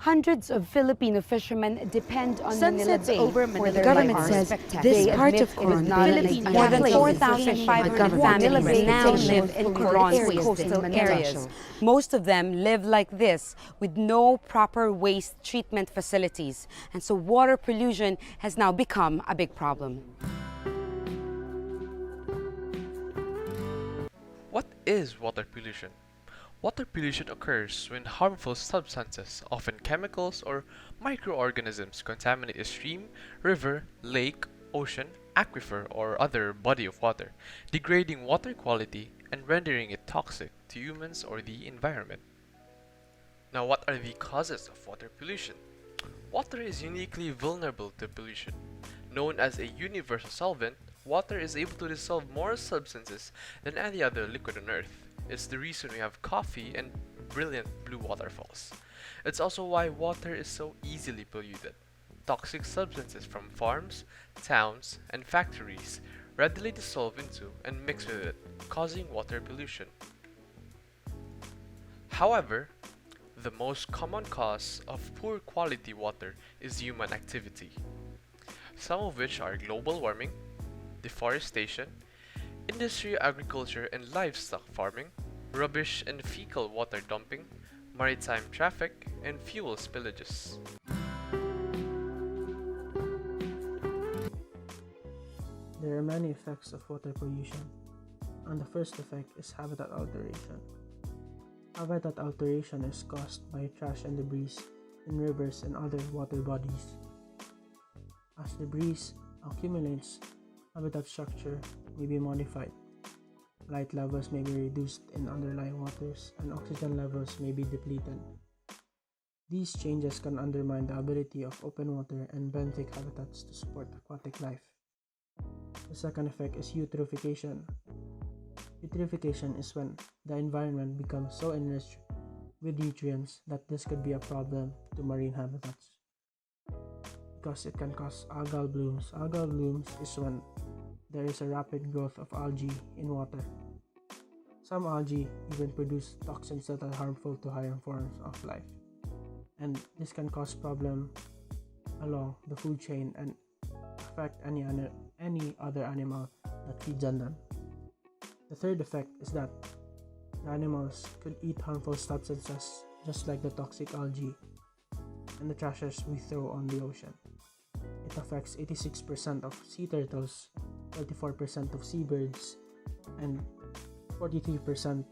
Hundreds of Filipino fishermen depend on Manila Sunsets Bay over for Manila their Bay government are livelihood. says spectacular. this They part admit of it is Coron not an Philippine easy more than place. 4,500 Manila families Bay now itself live shows in polluted Coron's areas coastal in areas. Manila. Most of them live like this, with no proper waste treatment facilities. And so water pollution has now become a big problem. What is water pollution? Water pollution occurs when harmful substances, often chemicals or microorganisms, contaminate a stream, river, lake, ocean, aquifer, or other body of water, degrading water quality and rendering it toxic to humans or the environment. Now, what are the causes of water pollution? Water is uniquely vulnerable to pollution. Known as a universal solvent, water is able to dissolve more substances than any other liquid on Earth. It's the reason we have coffee and brilliant blue waterfalls. It's also why water is so easily polluted. Toxic substances from farms, towns, and factories readily dissolve into and mix with it, causing water pollution. However, the most common cause of poor quality water is human activity, some of which are global warming, deforestation, industry, agriculture, and livestock farming, rubbish and fecal water dumping, maritime traffic, and fuel spillages. There are many effects of water pollution, and the first effect is habitat alteration. Habitat alteration is caused by trash and debris in rivers and other water bodies. As debris accumulates, habitat structure may be modified. Light levels may be reduced in underlying waters, and oxygen levels may be depleted. These changes can undermine the ability of open water and benthic habitats to support aquatic life. The second effect is eutrophication. Eutrophication is when the environment becomes so enriched with nutrients that this could be a problem to marine habitats, because it can cause algal blooms. Algal blooms is when there is a rapid growth of algae in water. Some algae even produce toxins that are harmful to higher forms of life, and this can cause problems along the food chain and affect any other animal that feeds on them. The third effect is that the animals could eat harmful substances just like the toxic algae and the trashes we throw on the ocean. It affects 86% of sea turtles, 34% of seabirds, and 43%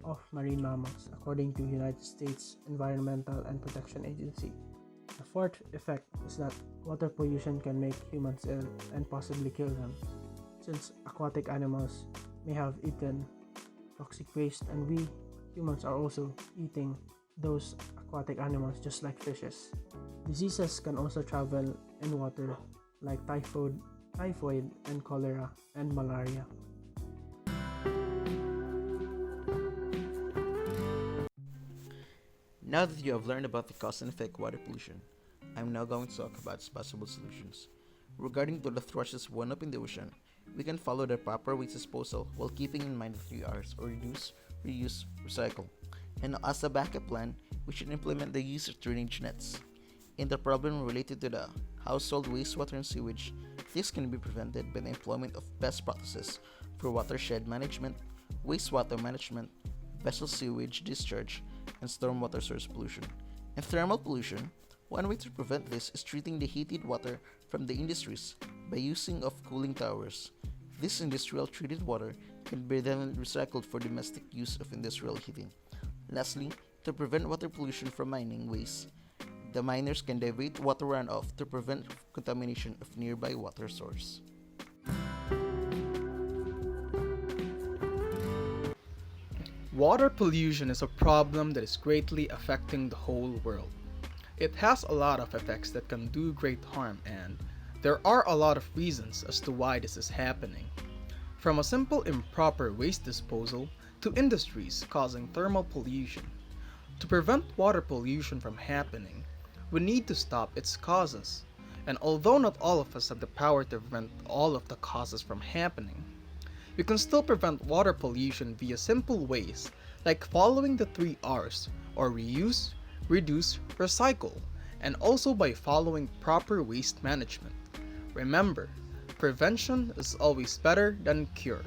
of marine mammals, according to United States Environmental and Protection Agency. The fourth effect is that water pollution can make humans ill and possibly kill them, since aquatic animals may have eaten toxic waste, and we humans are also eating those aquatic animals just like fishes. Diseases can also travel in water like typhoid and cholera and malaria. Now that you have learned about the cause and effect of water pollution, I'm now going to talk about its possible solutions. Regarding to the thrushes wound up in the ocean, we can follow the proper waste disposal while keeping in mind the 3 R's, or reduce, reuse, recycle. And as a backup plan, we should implement the use of drainage nets. In the problem related to the household wastewater and sewage, this can be prevented by the employment of best practices for watershed management, wastewater management, vessel sewage discharge, and stormwater source pollution. In thermal pollution, one way to prevent this is treating the heated water from the industries by using of cooling towers. This industrial treated water can be then recycled for domestic use of industrial heating. Lastly, to prevent water pollution from mining waste, the miners can divert water runoff to prevent contamination of nearby water source. Water pollution is a problem that is greatly affecting the whole world. It has a lot of effects that can do great harm, and there are a lot of reasons as to why this is happening. From a simple improper waste disposal to industries causing thermal pollution. To prevent water pollution from happening, we need to stop its causes. And although not all of us have the power to prevent all of the causes from happening, we can still prevent water pollution via simple ways like following the 3 R's, or reuse, reduce, recycle, and also by following proper waste management. Remember, prevention is always better than cure.